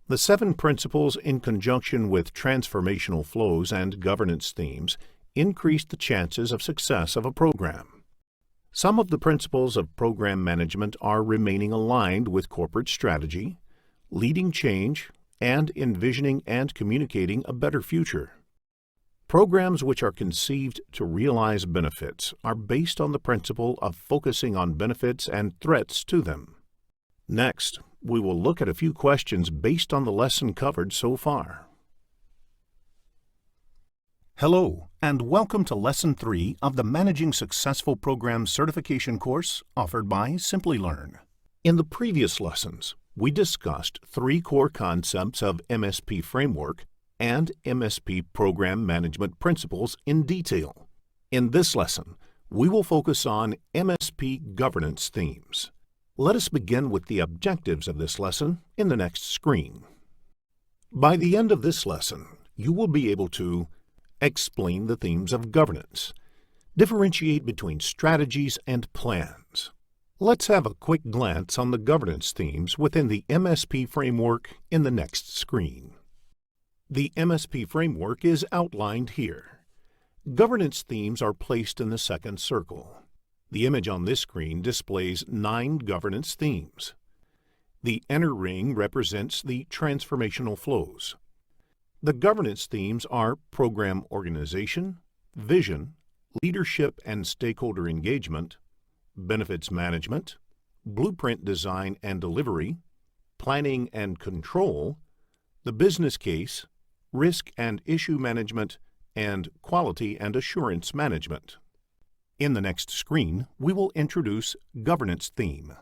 The 7 principles in conjunction with transformational flows and governance themes increase the chances of success of a program. Some of the principles of program management are remaining aligned with corporate strategy, leading change, and envisioning and communicating a better future. Programs which are conceived to realize benefits are based on the principle of focusing on benefits and threats to them. Next, we will look at a few questions based on the lesson covered so far. Hello, and welcome to Lesson 3 of the Managing Successful Programs certification course offered by Simplilearn. In the previous lessons, we discussed 3 core concepts of MSP framework and MSP program management principles in detail. In this lesson, we will focus on MSP governance themes. Let us begin with the objectives of this lesson in the next screen. By the end of this lesson, you will be able to explain the themes of governance, differentiate between strategies and plans. Let's have a quick glance on the governance themes within the MSP framework in the next screen. The MSP framework is outlined here. Governance themes are placed in the second circle. The image on this screen displays 9 governance themes. The inner ring represents the transformational flows. The governance themes are program organization, vision, leadership and stakeholder engagement, benefits management, blueprint design and delivery, planning and control, the business case, risk and issue management, and quality and assurance management. In the next screen, we will introduce Governance Theme.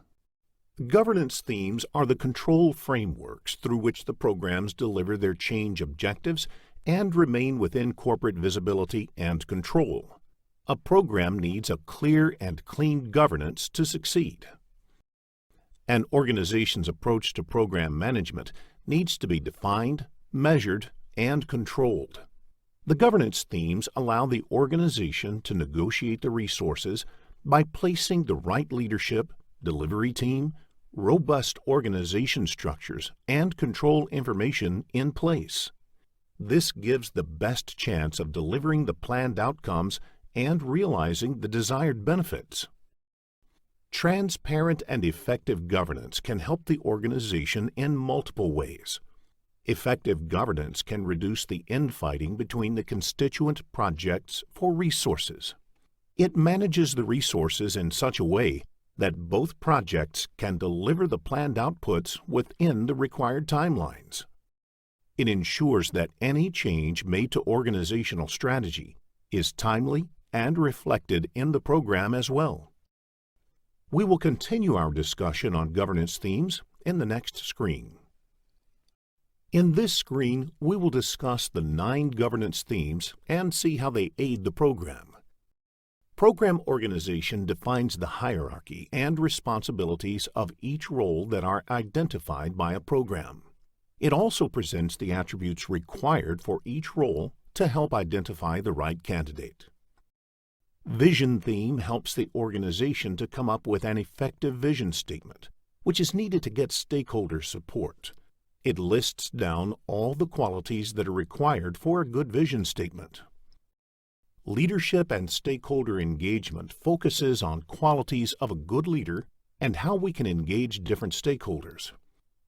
Governance themes are the control frameworks through which the programs deliver their change objectives and remain within corporate visibility and control. A program needs a clear and clean governance to succeed. An organization's approach to program management needs to be defined, measured, and controlled. The governance themes allow the organization to negotiate the resources by placing the right leadership, delivery team, robust organization structures, and control information in place. This gives the best chance of delivering the planned outcomes and realizing the desired benefits. Transparent and effective governance can help the organization in multiple ways. Effective governance can reduce the infighting between the constituent projects for resources. It manages the resources in such a way that both projects can deliver the planned outputs within the required timelines. It ensures that any change made to organizational strategy is timely and reflected in the program as well. We will continue our discussion on governance themes in the next screen. In this screen, we will discuss the 9 governance themes and see how they aid the program. Program organization defines the hierarchy and responsibilities of each role that are identified by a program. It also presents the attributes required for each role to help identify the right candidate. Vision theme helps the organization to come up with an effective vision statement, which is needed to get stakeholder support. It lists down all the qualities that are required for a good vision statement. Leadership and stakeholder engagement focuses on qualities of a good leader and how we can engage different stakeholders.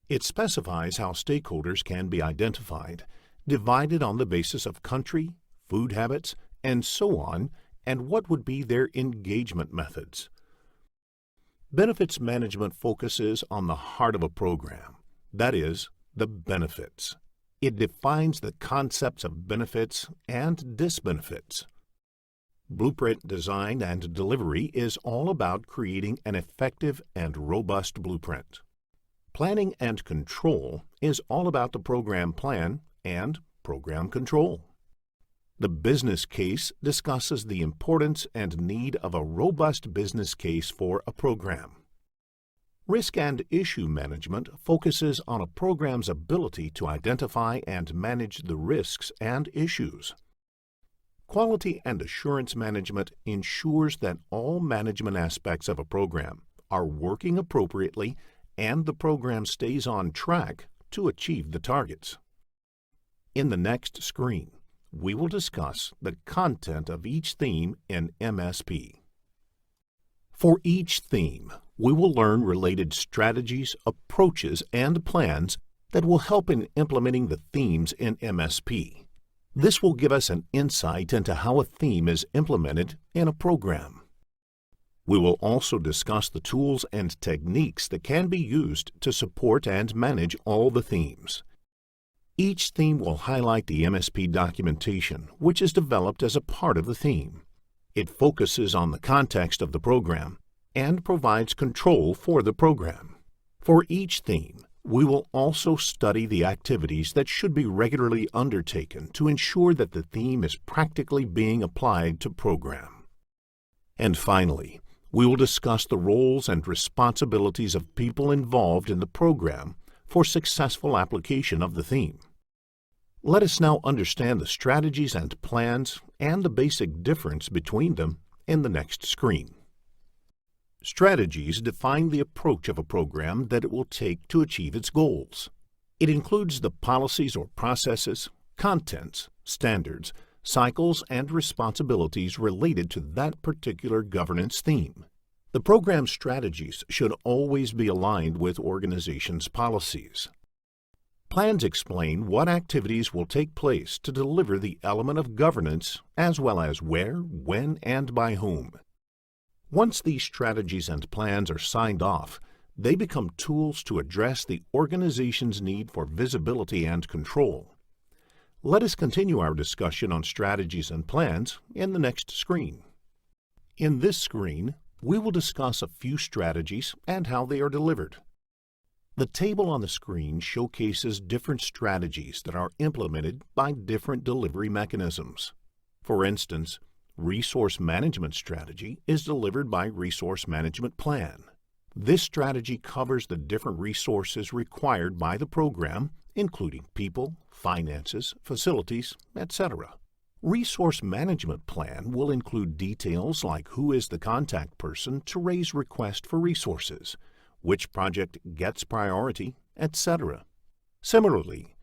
It specifies how stakeholders can be identified, divided on the basis of country, food habits, and so on, and what would be their engagement methods. Benefits management focuses on the heart of a program, that is, the benefits. It defines the concepts of benefits and disbenefits. Blueprint design and delivery is all about creating an effective and robust blueprint. Planning and control is all about the program plan and program control. The business case discusses the importance and need of a robust business case for a program. Risk and issue management focuses on a program's ability to identify and manage the risks and issues. Quality and assurance management ensures that all management aspects of a program are working appropriately and the program stays on track to achieve the targets. In the next screen, we will discuss the content of each theme in MSP. For each theme, we will learn related strategies, approaches, and plans that will help in implementing the themes in MSP. This will give us an insight into how a theme is implemented in a program. We will also discuss the tools and techniques that can be used to support and manage all the themes. Each theme will highlight the MSP documentation, which is developed as a part of the theme. It focuses on the context of the program and provides control for the program. For each theme, we will also study the activities that should be regularly undertaken to ensure that the theme is practically being applied to program. And finally, we will discuss the roles and responsibilities of people involved in the program for successful application of the theme. Let us now understand the strategies and plans and the basic difference between them in the next screen. Strategies define the approach of a program that it will take to achieve its goals. It includes the policies or processes, contents, standards, cycles, and responsibilities related to that particular governance theme. The program strategies should always be aligned with organization's policies. Plans explain what activities will take place to deliver the element of governance, as well as where, when, and by whom. Once these strategies and plans are signed off, they become tools to address the organization's need for visibility and control. Let us continue our discussion on strategies and plans in the next screen. In this screen, we will discuss a few strategies and how they are delivered. The table on the screen showcases different strategies that are implemented by different delivery mechanisms. For instance, Resource Management Strategy is delivered by Resource Management Plan. This strategy covers the different resources required by the program, including people, finances, facilities, etc. Resource Management Plan will include details like who is the contact person to raise requests for resources, which project gets priority, etc. Similarly,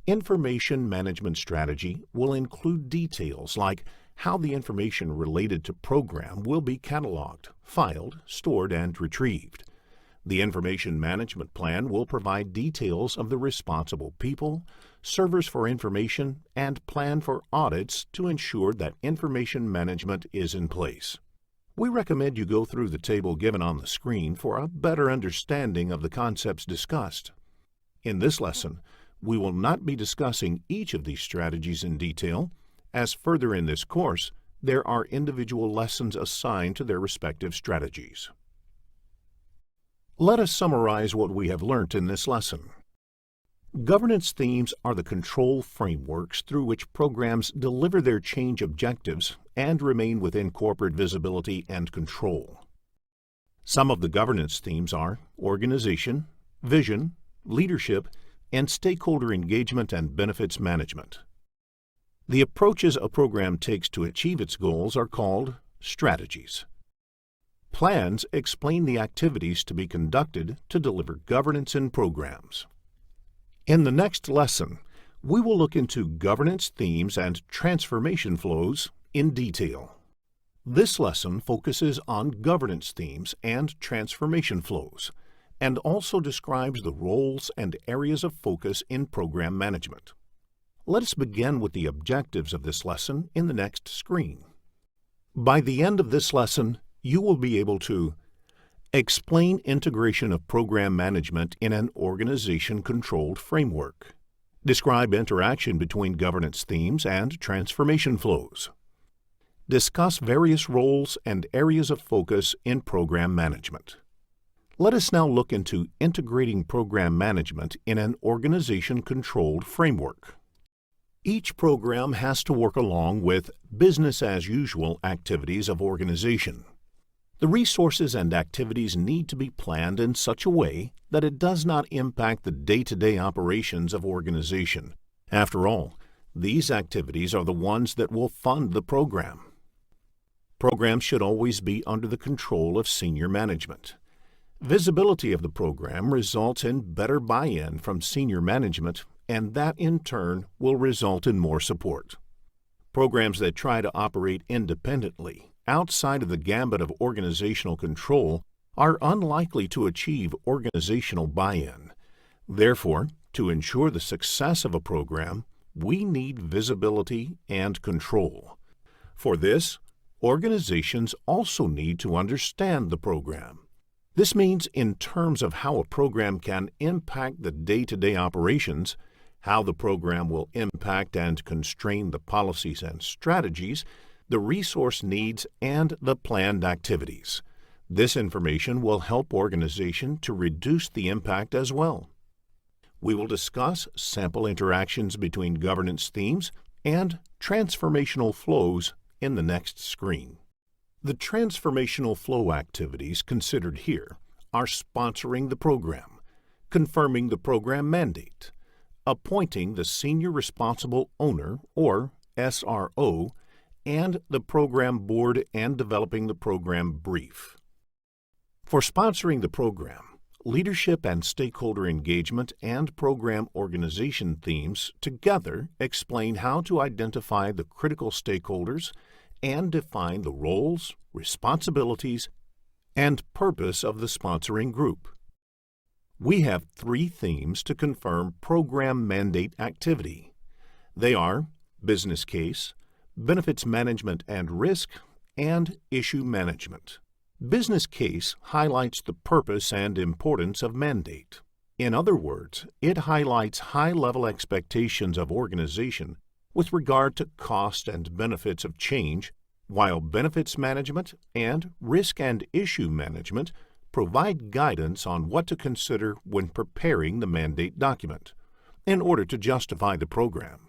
Information Management Strategy will include details like how the information related to program will be cataloged, filed, stored, and retrieved. The Information Management Plan will provide details of the responsible people, servers for information, and plan for audits to ensure that information management is in place. We recommend you go through the table given on the screen for a better understanding of the concepts discussed. In this lesson, we will not be discussing each of these strategies in detail, as further in this course, there are individual lessons assigned to their respective strategies. Let us summarize what we have learnt in this lesson. Governance themes are the control frameworks through which programs deliver their change objectives and remain within corporate visibility and control. Some of the governance themes are organization, vision, leadership, and stakeholder engagement and benefits management. The approaches a program takes to achieve its goals are called strategies. Plans explain the activities to be conducted to deliver governance in programs. In the next lesson, we will look into governance themes and transformation flows in detail. This lesson focuses on governance themes and transformation flows, and also describes the roles and areas of focus in program management. Let us begin with the objectives of this lesson in the next screen. By the end of this lesson, you will be able to explain integration of program management in an organization-controlled framework, describe interaction between governance themes and transformation flows, discuss various roles and areas of focus in program management. Let us now look into integrating program management in an organization-controlled framework. Each program has to work along with business-as-usual activities of organization. The resources and activities need to be planned in such a way that it does not impact the day-to-day operations of organization. After all, these activities are the ones that will fund the program. Programs should always be under the control of senior management. Visibility of the program results in better buy-in from senior management, and that in turn will result in more support. Programs that try to operate independently, outside of the gambit of organizational control, are unlikely to achieve organizational buy-in. Therefore, to ensure the success of a program, we need visibility and control. For this, organizations also need to understand the program. This means in terms of how a program can impact the day-to-day operations, how the program will impact and constrain the policies and strategies, the resource needs, and the planned activities. This information will help organization to reduce the impact as well. We will discuss sample interactions between governance themes and transformational flows in the next screen. The transformational flow activities considered here are sponsoring the program, confirming the program mandate, appointing the Senior Responsible Owner, or SRO, and the program board and developing the program brief. For sponsoring the program, leadership and stakeholder engagement and program organization themes together explain how to identify the critical stakeholders and define the roles, responsibilities, and purpose of the sponsoring group. We have 3 themes to confirm program mandate activity. They are business case, benefits management and risk, and issue management. Business case highlights the purpose and importance of mandate. In other words, it highlights high-level expectations of organization with regard to cost and benefits of change, while benefits management and risk and issue management provide guidance on what to consider when preparing the mandate document in order to justify the program.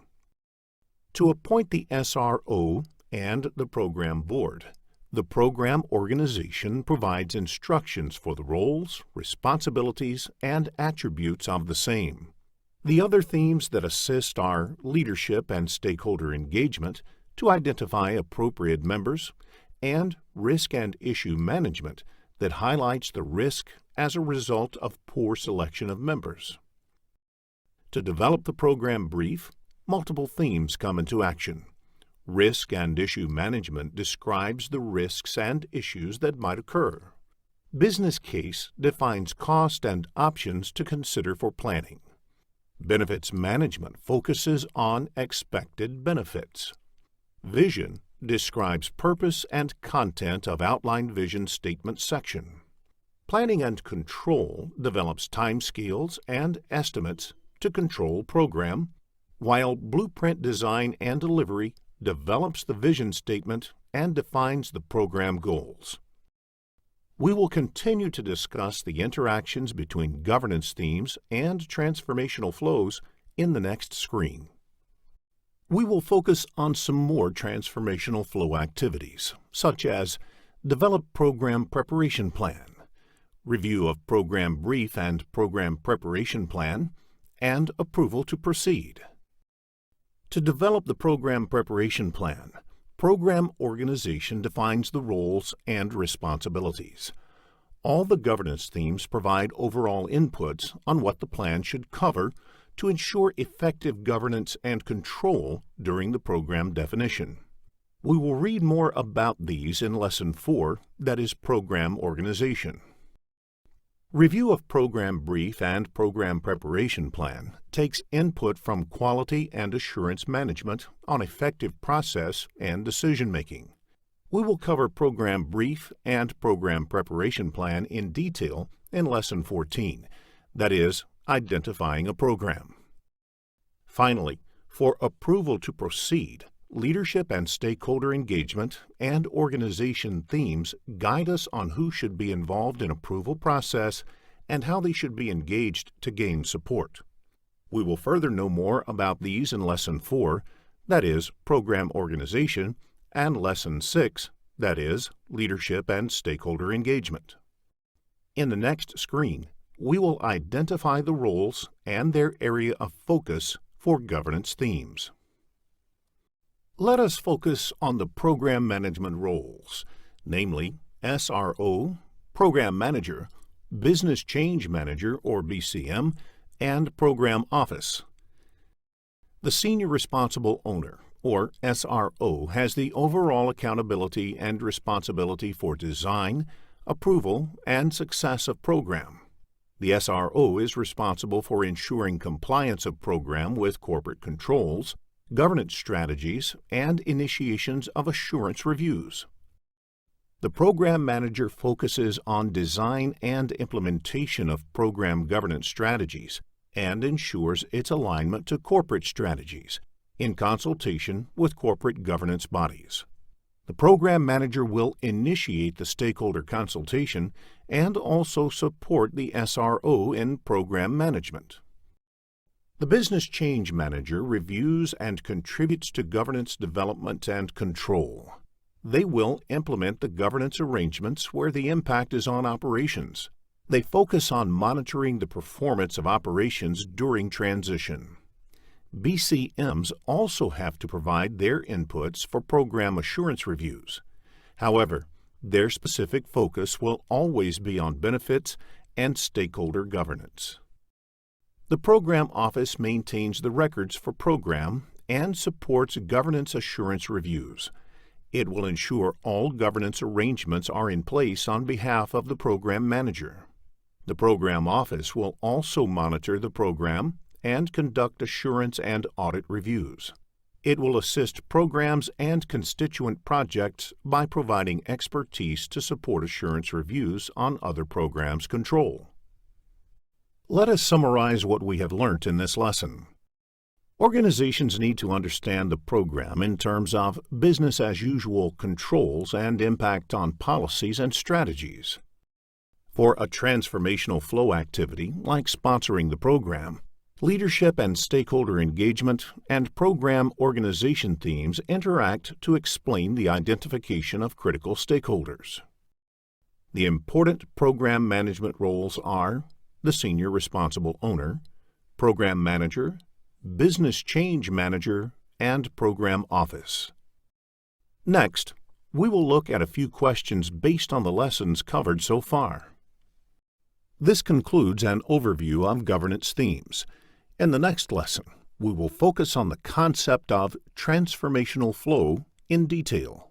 To appoint the SRO and the program board, the program organization provides instructions for the roles, responsibilities, and attributes of the same. The other themes that assist are leadership and stakeholder engagement to identify appropriate members, and risk and issue management that highlights the risk as a result of poor selection of members. To develop the program brief, multiple themes come into action. Risk and issue management describes the risks and issues that might occur. Business case defines cost and options to consider for planning. Benefits management focuses on expected benefits. Vision describes purpose and content of outlined vision statement section. Planning and control develops timescales and estimates to control program, while blueprint design and delivery develops the vision statement and defines the program goals. We will continue to discuss the interactions between governance themes and transformational flows in the next screen. We will focus on some more transformational flow activities, such as develop program preparation plan, review of program brief and program preparation plan, and approval to proceed. To develop the program preparation plan, program organization defines the roles and responsibilities. All the governance themes provide overall inputs on what the plan should cover to ensure effective governance and control during the program definition. We will read more about these in Lesson 4, that is Program Organization. Review of program brief and program preparation plan takes input from quality and assurance management on effective process and decision-making. We will cover program brief and program preparation plan in detail in Lesson 14, that is, Identifying a Program. Finally, for approval to proceed, leadership and stakeholder engagement and organization themes guide us on who should be involved in approval process and how they should be engaged to gain support. We will further know more about these in Lesson 4, that is, Program Organization, and Lesson 6, that is, Leadership and Stakeholder Engagement. In the next screen, we will identify the roles and their area of focus for governance themes. Let us focus on the program management roles, namely SRO, Program Manager, Business Change Manager or BCM, and Program Office. The Senior Responsible Owner, or SRO, has the overall accountability and responsibility for design, approval, and success of program. The SRO is responsible for ensuring compliance of program with corporate controls, governance strategies, and initiations of assurance reviews. The Program Manager focuses on design and implementation of program governance strategies and ensures its alignment to corporate strategies in consultation with corporate governance bodies. The Program Manager will initiate the stakeholder consultation and also support the SRO in program management. The Business Change Manager reviews and contributes to governance development and control. They will implement the governance arrangements where the impact is on operations. They focus on monitoring the performance of operations during transition. BCMs also have to provide their inputs for program assurance reviews. However, their specific focus will always be on benefits and stakeholder governance. The Program Office maintains the records for program and supports governance assurance reviews. It will ensure all governance arrangements are in place on behalf of the Program Manager. The Program Office will also monitor the program and conduct assurance and audit reviews. It will assist programs and constituent projects by providing expertise to support assurance reviews on other programs' control. Let us summarize what we have learnt in this lesson. Organizations need to understand the program in terms of business-as-usual controls and impact on policies and strategies. For a transformational flow activity, like sponsoring the program, leadership and stakeholder engagement and program organization themes interact to explain the identification of critical stakeholders. The important program management roles are the Senior Responsible Owner, Program Manager, Business Change Manager, and Program Office. Next, we will look at a few questions based on the lessons covered so far. This concludes an overview of governance themes. In the next lesson, we will focus on the concept of transformational flow in detail.